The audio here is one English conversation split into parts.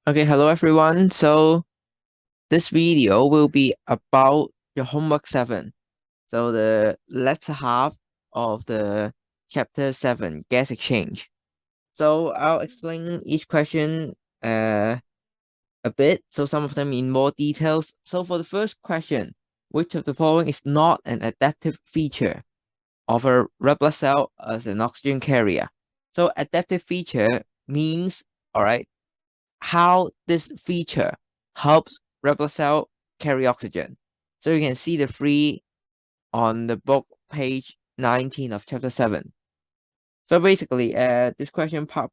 Okay, hello everyone. So this video will be about your homework 7. So the latter half of the chapter 7, gas exchange. So I'll explain each question a bit, so some of them in more details. So for the first question, which of the following is not an adaptive feature of a red blood cell as an oxygen carrier? So adaptive feature means, all right, how this feature helps red blood cell carry oxygen. So you can see the three on the book page 19 of chapter 7. So basically, this question part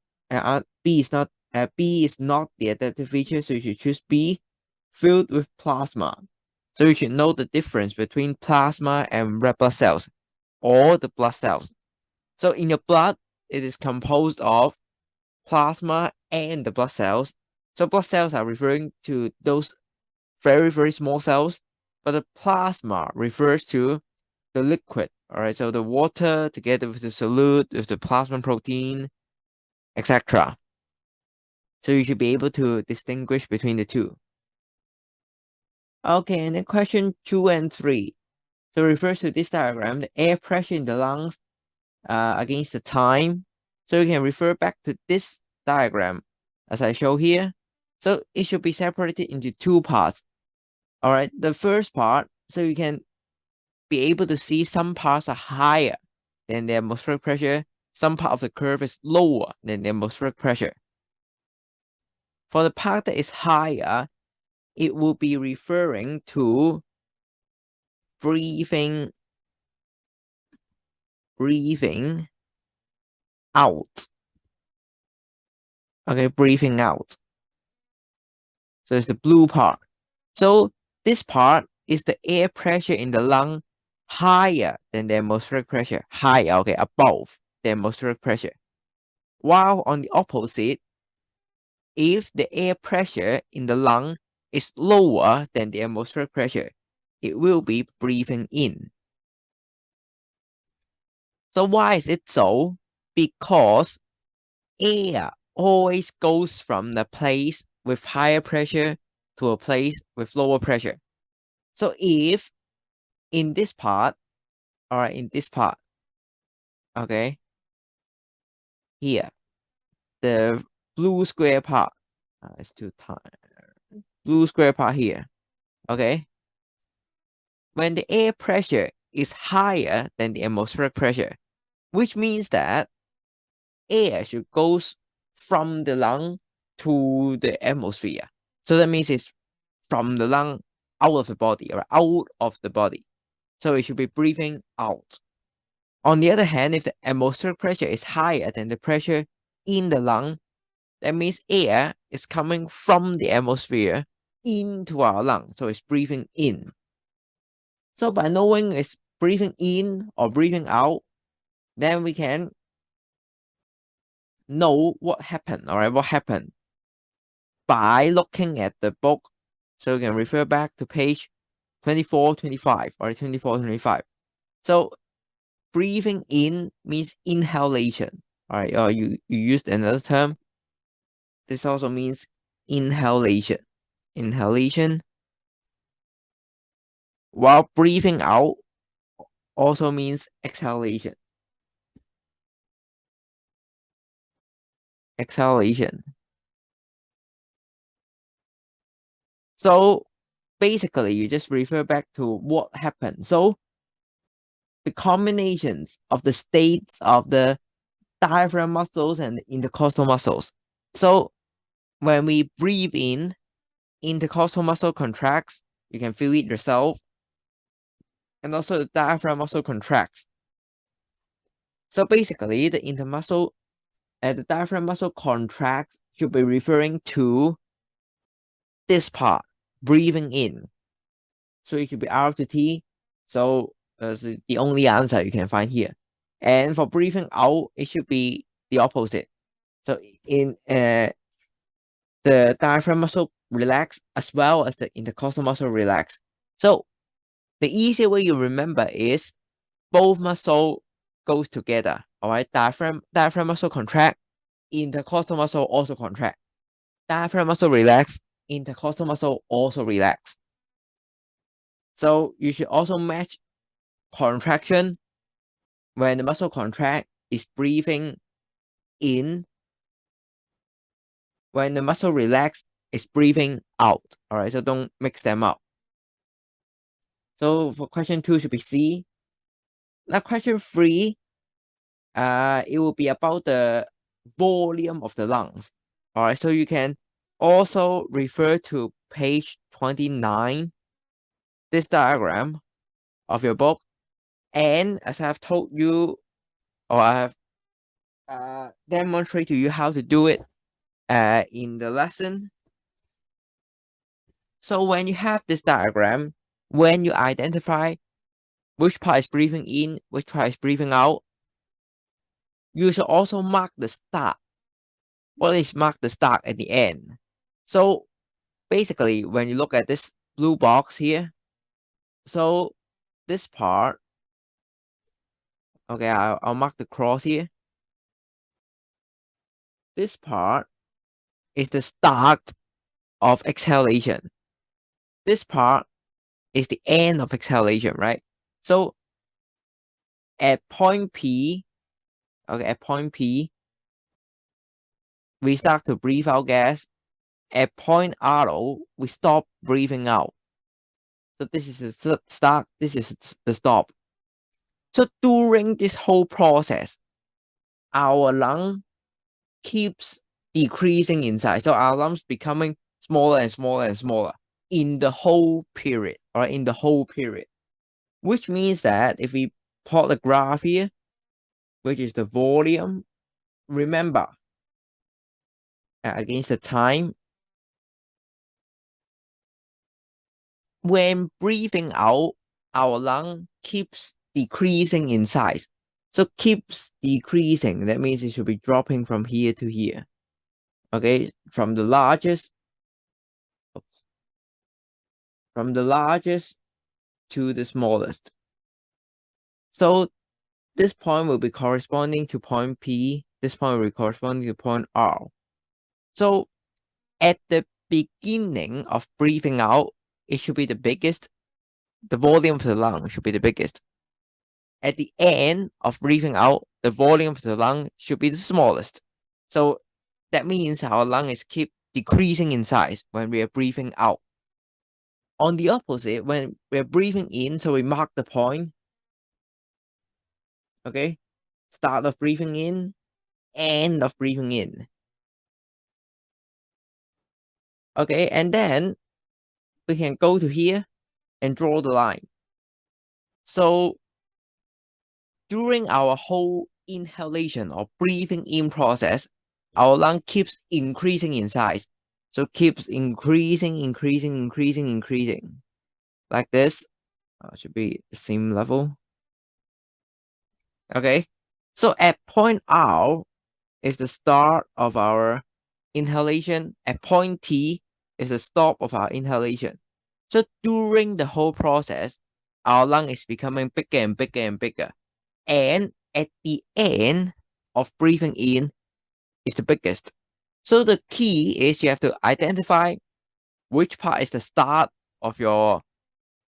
B is not the adaptive feature, so you should choose B, filled with plasma. So you should know the difference between plasma and red blood cells, or the blood cells. So in your blood, it is composed of plasma and the blood cells. So blood cells are referring to those very, very small cells, but the plasma refers to the liquid. All right, so the water together with the solute, with the plasma protein, etc. So you should be able to distinguish between the two. Okay, and then question 2 and 3. So it refers to this diagram, the air pressure in the lungs against the time. So you can refer back to this diagram as I show here. So it should be separated into two parts. All right, the first part, so you can be able to see some parts are higher than the atmospheric pressure. Some part of the curve is lower than the atmospheric pressure. For the part that is higher, it will be referring to breathing out. Okay, breathing out. So it's the blue part. So this part is the air pressure in the lung higher than the atmospheric pressure. Higher, okay, above the atmospheric pressure. While on the opposite, if the air pressure in the lung is lower than the atmospheric pressure, it will be breathing in. So why is it so? Because air always goes from the place with higher pressure to a place with lower pressure. So if in this part, all right, in this part, okay, here, the blue square part, it's too tight, blue square part here, okay, when the air pressure is higher than the atmospheric pressure, which means that air should goes from the lung to the atmosphere. So that means it's from the lung out of the body or out of the body. So it should be breathing out. On the other hand, if the atmospheric pressure is higher than the pressure in the lung, that means air is coming from the atmosphere into our lung. So it's breathing in. So by knowing it's breathing in or breathing out, then we can know what happened. All right, what happened by looking at the book. So you can refer back to page 24, 25 or 24, 25. So breathing in means inhalation. All right, or you used another term. This also means inhalation. Inhalation. While breathing out also means exhalation. Exhalation. So basically, you just refer back to what happened. So the combinations of the states of the diaphragm muscles and the intercostal muscles. So when we breathe in, intercostal muscle contracts. You can feel it yourself. And also the diaphragm muscle contracts. So basically, the diaphragm muscle contracts should be referring to this part, breathing in. So it should be R to T. So that's the only answer you can find here. And for breathing out, it should be the opposite. So in the diaphragm muscle relax as well as the intercostal muscle relax. So the easier way you remember is both muscle goes together. All right, diaphragm muscle contract, intercostal muscle also contract. diaphragm muscle relax, intercostal muscle also relax. So you should also match contraction. When the muscle contract, is breathing in. When the muscle relax, it's breathing out. All right, so don't mix them up. So for question 2 should be C. Now question 3, it will be about the volume of the lungs. All right, so you can also refer to page 29, this diagram of your book. And as I've told you, or I have demonstrated to you how to do it in the lesson. So when you have this diagram, when you identify which part is breathing in, which part is breathing out, you should also mark the start. What is mark the start at the end? So basically, when you look at this blue box here, so this part, okay, I'll mark the cross here. This part is the start of exhalation. This part is the end of exhalation, right? So at point P, okay, at point P, we start to breathe out gas. At point R, we stop breathing out. So this is the start, this is the stop. So during this whole process, our lung keeps decreasing in size. So our lungs becoming smaller and smaller and smaller in the whole period, or in the whole period. Which means that if we plot the graph here, which is the volume, remember, against the time, when breathing out, our lung keeps decreasing in size. So keeps decreasing, that means it should be dropping from here to here. Okay, from the largest to the smallest. So this point will be corresponding to point P, this point will be corresponding to point R. So at the beginning of breathing out, it should be the biggest. The volume of the lung should be the biggest. At the end of breathing out, the volume of the lung should be the smallest. So that means our lung is keep decreasing in size when we are breathing out. On the opposite, when we're breathing in, so we mark the point. Okay, start of breathing in, end of breathing in. Okay, and then we can go to here and draw the line. So during our whole inhalation or breathing in process, our lung keeps increasing in size. So keeps increasing, like this. Should be the same level. Okay, so at point R is the start of our inhalation. At point T is the stop of our inhalation. So during the whole process, our lung is becoming bigger and bigger and bigger. And at the end of breathing in is the biggest. So the key is you have to identify which part is the start of your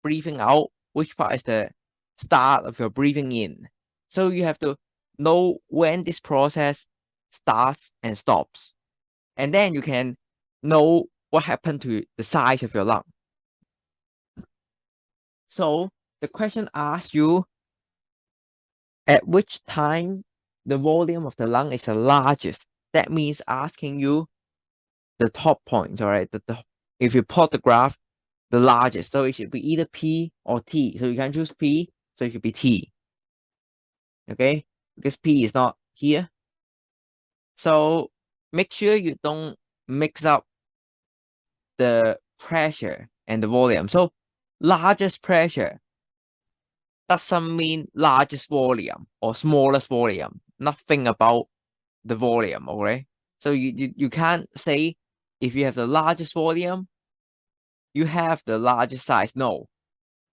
breathing out, which part is the start of your breathing in. So you have to know when this process starts and stops. And then you can know what happened to the size of your lung. So the question asks you, at which time the volume of the lung is the largest. That means asking you the top points, all right? If you plot the graph, the largest. So it should be either P or T. So you can choose P, so it should be T. Okay? Because P is not here. So make sure you don't mix up the pressure and the volume. So largest pressure doesn't mean largest volume or smallest volume. Nothing about the volume, okay? So you can't say if you have the largest volume, you have the largest size. No,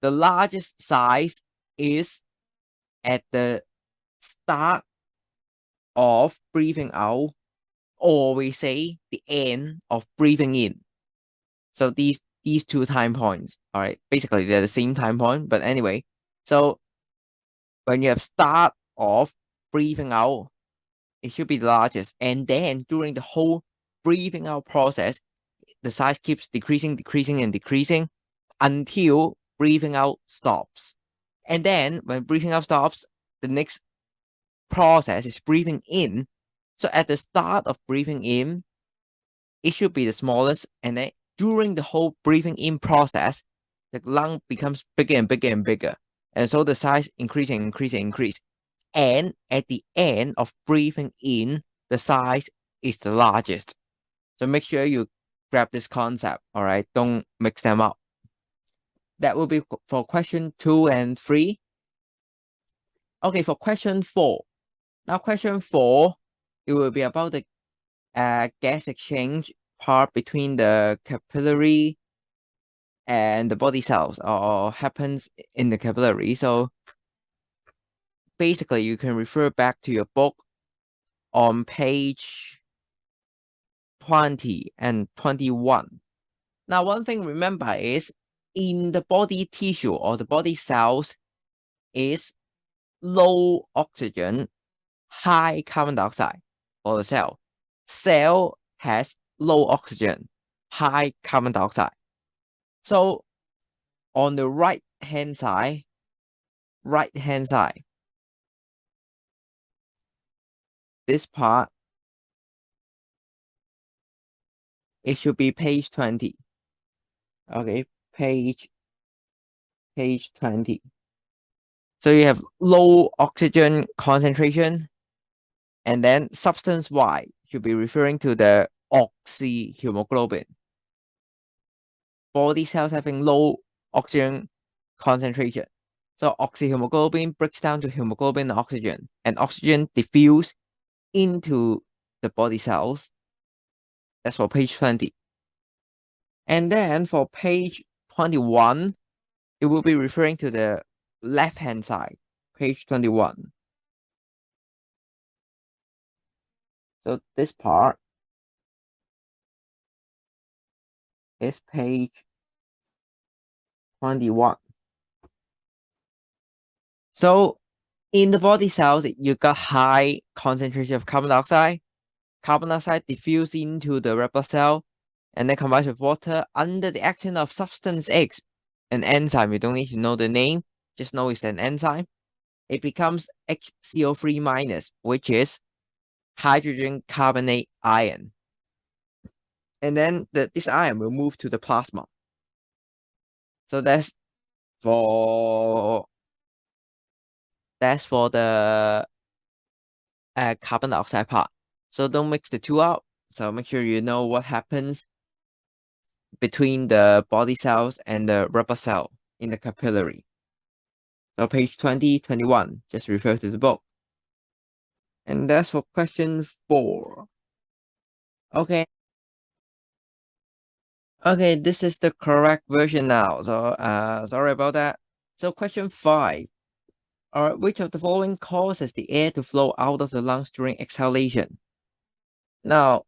the largest size is at the start of breathing out or we say the end of breathing in. So these two time points, all right, basically they're the same time point, but anyway, so when you have start of breathing out, it should be the largest, and then during the whole breathing out process, the size keeps decreasing, decreasing, and decreasing until breathing out stops. And then when breathing out stops, the next process is breathing in. So at the start of breathing in, it should be the smallest, and then during the whole breathing in process, the lung becomes bigger and bigger and bigger, and so the size increasing, increase. And at the end of breathing in, the size is the largest. So make sure you grab this concept, all right? Don't mix them up. That will be for question 2 and 3. Okay, for question 4. Now question 4, it will be about the gas exchange part between the capillary and the body cells, or happens in the capillary. So basically you can refer back to your book on page 20 and 21. Now, one thing remember is in the body tissue or the body cells is low oxygen, high carbon dioxide for the cell. Cell has low oxygen, high carbon dioxide. So on the right hand side, this part, it should be page 20. Okay, page 20. So you have low oxygen concentration, and then substance Y should be referring to the oxyhemoglobin. Body cells having low oxygen concentration. So oxyhemoglobin breaks down to hemoglobin and oxygen diffuse into the body cells. That's for page 20. And then for page 21, it will be referring to the left-hand side, page 21. So this part is page 21. So in the body cells, you got high concentration of carbon dioxide. Carbon dioxide diffuse into the red blood cell and then combines with water under the action of substance X, an enzyme. You don't need to know the name, just know it's an enzyme. It becomes HCO3 minus, which is hydrogen carbonate ion. And then this ion will move to the plasma. So that's for the carbon dioxide part. So don't mix the two up. So make sure you know what happens between the body cells and the red blood cell in the capillary. So page 20, 21, just refer to the book. And that's for question 4. Okay. Okay, this is the correct version now. So sorry about that. So question 5. Which of the following causes the air to flow out of the lungs during exhalation? Now,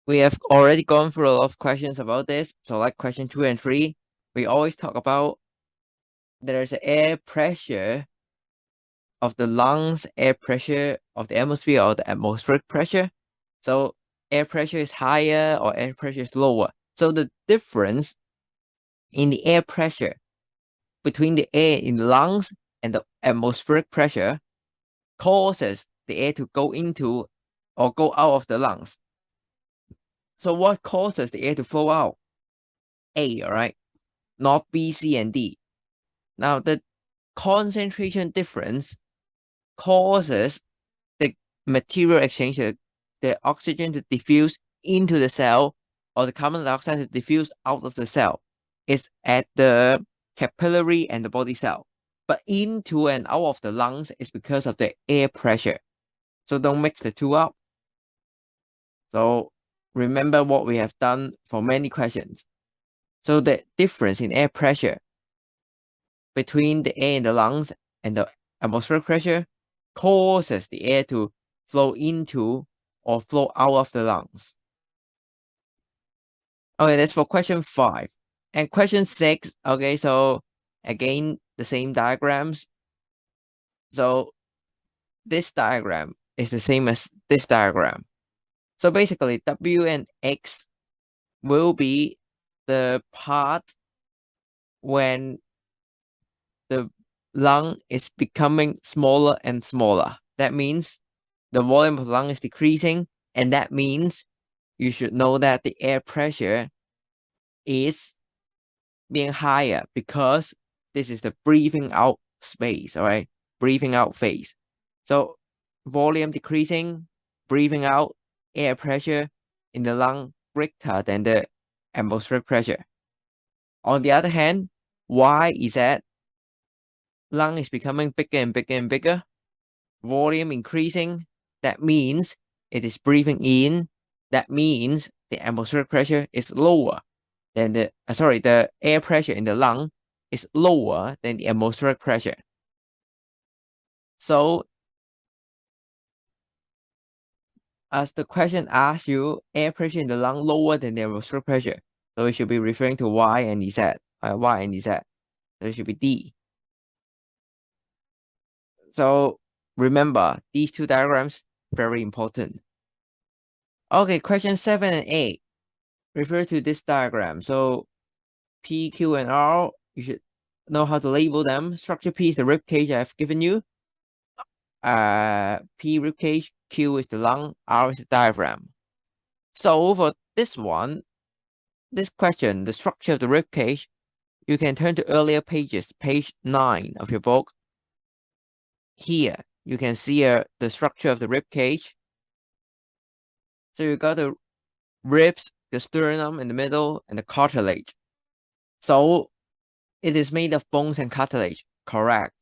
we have already gone through a lot of questions about this. So like question 2 and 3, we always talk about there's an air pressure of the lungs, air pressure of the atmosphere, or the atmospheric pressure. So air pressure is higher or air pressure is lower. So the difference in the air pressure between the air in the lungs and the atmospheric pressure causes the air to go into or go out of the lungs. So what causes the air to flow out? A, all right, not B, C, and D. Now the concentration difference causes the material exchange, the oxygen to diffuse into the cell or the carbon dioxide to diffuse out of the cell. It's at the capillary and the body cell. But into and out of the lungs is because of the air pressure. So don't mix the two up. So remember what we have done for many questions. So the difference in air pressure between the air in the lungs and the atmospheric pressure causes the air to flow into or flow out of the lungs. Okay, that's for question 5. And question 6, okay, so again, the same diagrams. So this diagram is the same as this diagram. So basically, W and X will be the part when the lung is becoming smaller and smaller. That means the volume of the lung is decreasing, and that means you should know that the air pressure is being higher because this is the breathing out space, all right? Breathing out phase. So volume decreasing, breathing out, air pressure in the lung greater than the atmospheric pressure. On the other hand, why is that lung is becoming bigger and bigger and bigger, volume increasing, that means it is breathing in, that means the atmospheric pressure is lower than the air pressure in the lung is lower than the atmospheric pressure. So as the question asks you, air pressure in the lung lower than the atmospheric pressure, so it should be referring to Y and Z. Y and Z. So it should be D. So remember, these two diagrams, very important. Okay, question 7 and 8 refer to this diagram. So P, Q, and R, you should know how to label them. Structure P is the rib cage I've given you. P rib cage, Q is the lung, R is the diaphragm. So for this one, this question, the structure of the rib cage, you can turn to earlier pages, page 9 of your book. Here, you can see the structure of the rib cage. So you got the ribs, the sternum in the middle, and the cartilage. So it is made of bones and cartilage, correct?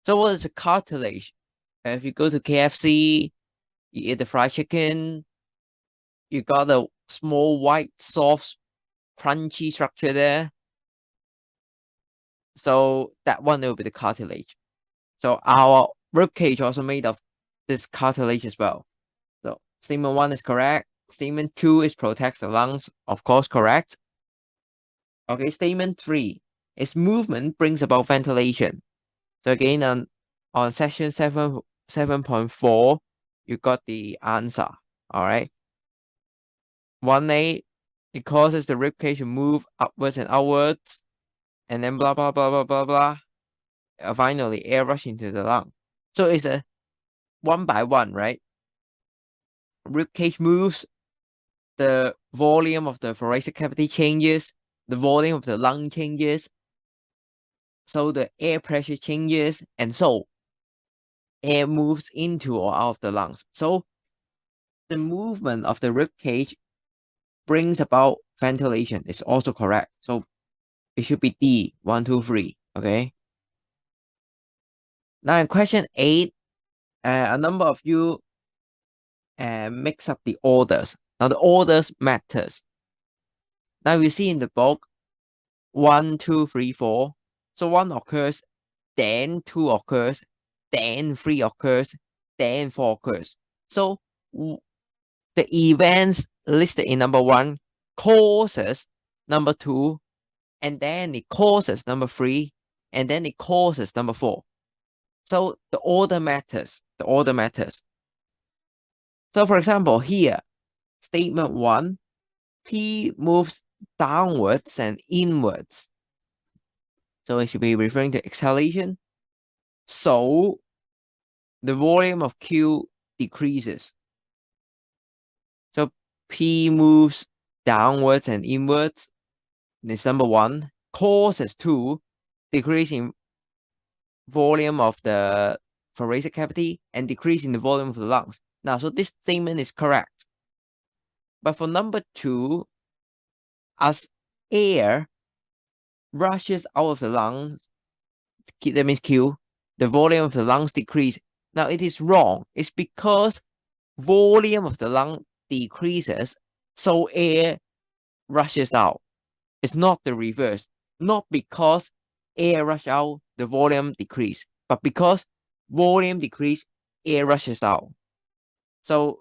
So what is a cartilage? If you go to KFC, you eat the fried chicken, you got a small white, soft, crunchy structure there. So that one will be the cartilage. So our rib cage also made of this cartilage as well. So statement 1 is correct. Statement 2 is protects the lungs, of course, correct. Okay, statement 3 is movement brings about ventilation. So again, on section 7.4, you got the answer. All right. 1A, it causes the rib cage to move upwards and outwards, and then blah blah blah blah blah blah. Finally, air rush into the lung. So it's a 1 by 1, right? Rib cage moves, the volume of the thoracic cavity changes, the volume of the lung changes, so the air pressure changes, and so air moves into or out of the lungs. So the movement of the rib cage brings about ventilation. It's also correct. So it should be D, 1, 2, 3. Okay. Now in question 8, a number of you mix up the orders. Now the orders matters. Now we see in the book 1, 2, 3, 4. So 1 occurs, then 2 occurs, then 3 occurs, then 4 occurs. So the events listed in number 1 causes number 2, and then it causes number 3, and then it causes number 4. So the order matters. The order matters. So for example, here, statement 1, P moves downwards and inwards. So it should be referring to exhalation. So the volume of Q decreases. So P moves downwards and inwards. This number 1 causes 2 decrease in volume of the thoracic cavity and decrease in the volume of the lungs. Now, so this statement is correct. But for number 2, as air rushes out of the lungs, that means Q, the volume of the lungs decrease. Now it is wrong. It's because volume of the lung decreases, so air rushes out. It's not the reverse. Not because air rush out, the volume decrease, but because volume decrease, air rushes out. So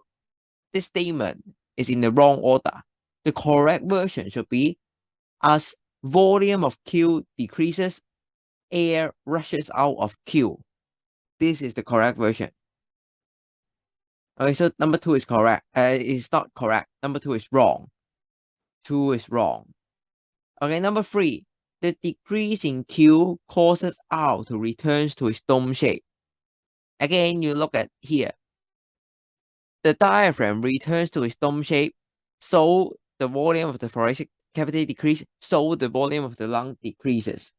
this statement is in the wrong order. The correct version should be, as volume of Q decreases, air rushes out of Q. This is the correct version. Okay, so number 2 is correct. It's not correct. Number 2 is wrong. 2 is wrong. Okay, number 3. The decrease in Q causes R to return to its dome shape. Again, you look at here. The diaphragm returns to its dome shape, so the volume of the thoracic cavity decreases, so the volume of the lung decreases.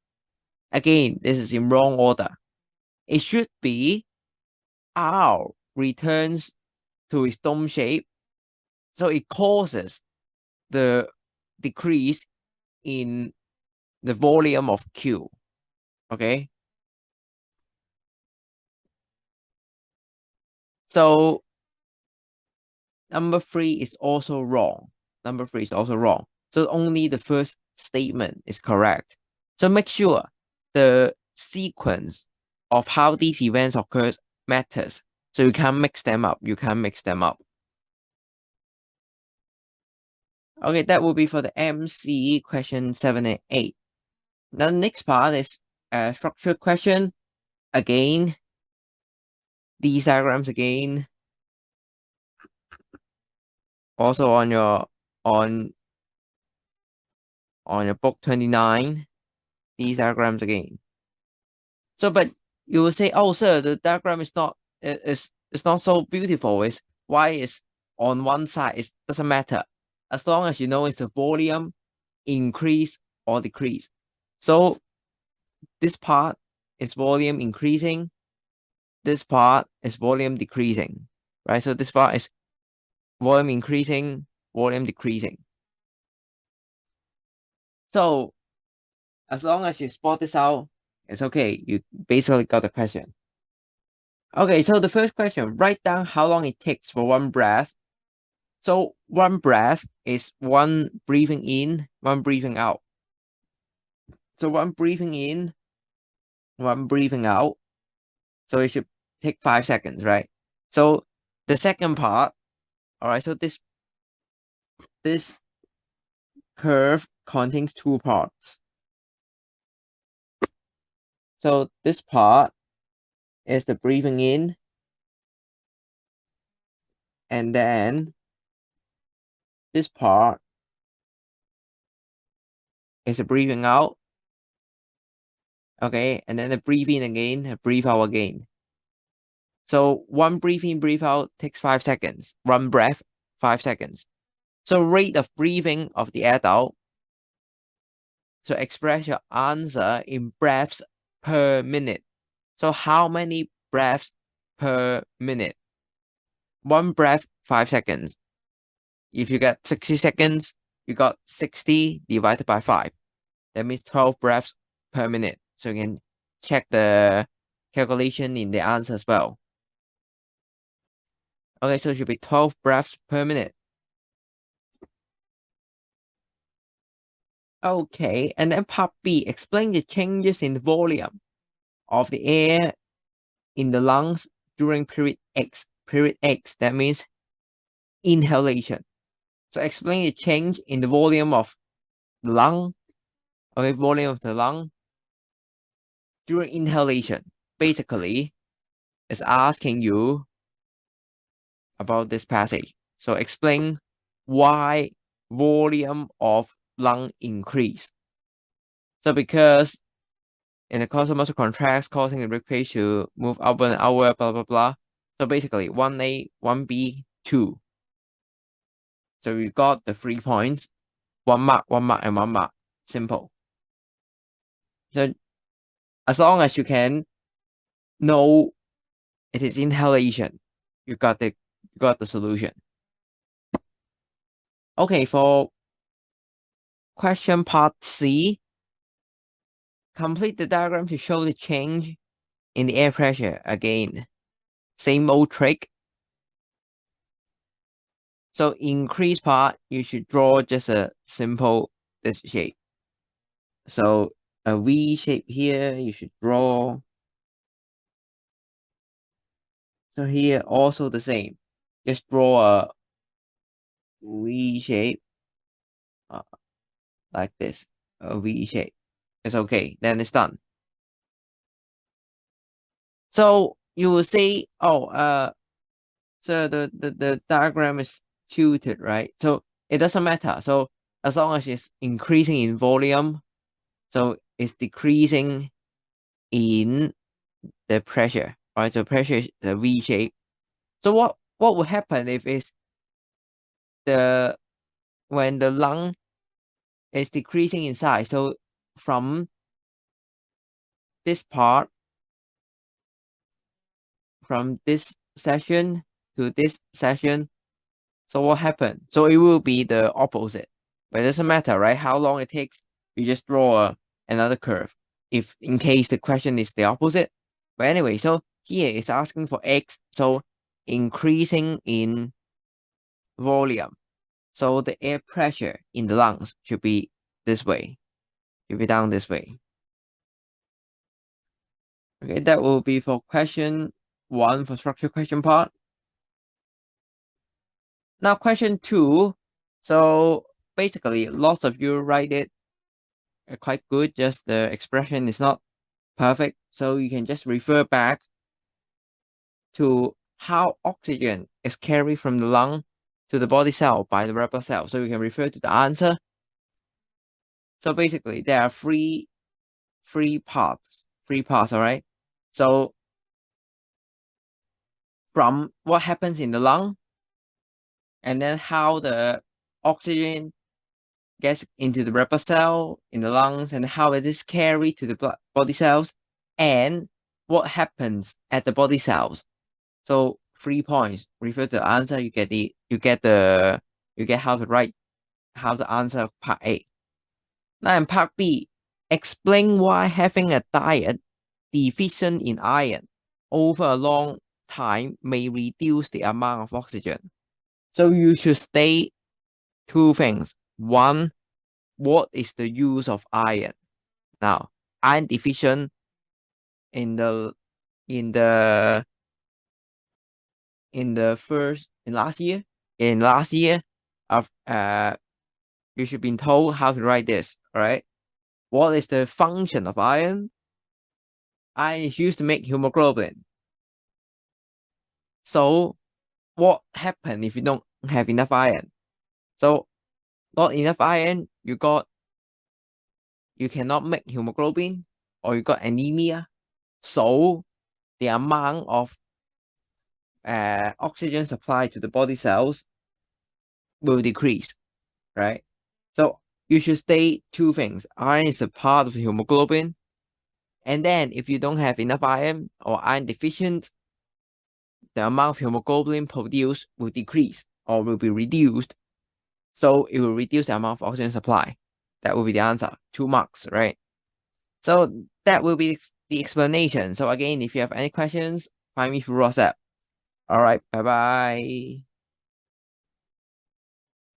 Again, this is in wrong order. It should be R returns to its dome shape, so it causes the decrease in the volume of Q. Okay. So number 3 is also wrong. Number 3 is also wrong. So only the first statement is correct. So make sure the sequence of how these events occur matters. So you can't mix them up. You can't mix them up. Okay, that will be for the MC question 7 and 8. Now the next part is a structured question. Again, these diagrams again. Also on your book 29, these diagrams again. So, but you will say, oh, sir, the diagram is not so beautiful. Is why is on one side? It doesn't matter as long as you know it's the volume increase or decrease. So this part is volume increasing. This part is volume decreasing, right? So this part is volume increasing, volume decreasing. So as long as you spot this out, it's okay. You basically got the question. Okay, so the first question, write down how long it takes for one breath. So one breath is one breathing in, one breathing out. So one breathing in, one breathing out. So it should take 5 seconds, right? So the second part, all right, so this curve contains 2 parts. So this part is the breathing in, and then this part is the breathing out. Okay, and then the breathe in again, breathe out again. So one breathe in, breathe out takes 5 seconds. One breath, 5 seconds. So rate of breathing of the adult. So express your answer in breaths per minute. So how many breaths per minute? One breath, 5 seconds. If you get 60 seconds, you got 60 divided by 5. That means 12 breaths per minute. So you can check the calculation in the answer as well. Okay, so it should be 12 breaths per minute. Okay, and then part B, explain the changes in the volume of the air in the lungs during period X. Period X, that means inhalation. So explain the change in the volume of the lung. Okay, volume of the lung during inhalation. Basically, it's asking you about this passage. So explain why volume of lung increase. So because in the course of muscle contracts, causing the rib cage to move up and outward, blah, blah, blah. So basically 1A, 1B, 2. So we got the 3 points, 1 mark, 1 mark, and 1 mark. Simple. So as long as you can know it is inhalation, you got the solution. Okay, for question part C, complete the diagram to show the change in the air pressure. Again, same old trick. So increase part, you should draw just a simple this shape. So a V shape here, you should draw. So here also the same. Just draw a V shape, like this, a V shape. It's okay. Then it's done. So you will say, oh, so the diagram is tilted, right? So it doesn't matter. So as long as it's increasing in volume, so it's decreasing in the pressure, right? So pressure is the V shape. So what would happen if it's when the lung is decreasing in size? So from this part, from this section to this section, so what happened? So it will be the opposite. But it doesn't matter, right? How long it takes, you just draw another curve. If in case the question is the opposite. But anyway, so here it's asking for X. So increasing in volume. So the air pressure in the lungs should be this way. Should be down this way. Okay, that will be for question 1 for structure question part. Now question 2. So basically, lots of you write it quite good. Just the expression is not perfect. So you can just refer back to how oxygen is carried from the lung to the body cell by the red blood cell. So you can refer to the answer. So basically, there are three parts. All right. So from what happens in the lung, and then how the oxygen gets into the red blood cell in the lungs, and how it is carried to the body cells, and what happens at the body cells. So 3 points. Refer to the answer. You get how to answer part A. Now in part B, explain why having a diet deficient in iron over a long time may reduce the amount of oxygen. So you should state 2 things. 1, what is the use of iron? Now, iron deficient in the in the in the first in last year of you should be told how to write this. All right, what is the function of iron? Iron is used to make hemoglobin. So what happens if you don't have enough iron? So not enough iron, you cannot make hemoglobin, or you got anemia. So the amount of oxygen supply to the body cells will decrease, right? So you should state 2 things. Iron is a part of the hemoglobin. And then if you don't have enough iron or iron deficient, the amount of hemoglobin produced will decrease or will be reduced. So it will reduce the amount of oxygen supply. That will be the answer. 2 marks, right? So that will be the explanation. So again, if you have any questions, find me through WhatsApp. All right, bye-bye.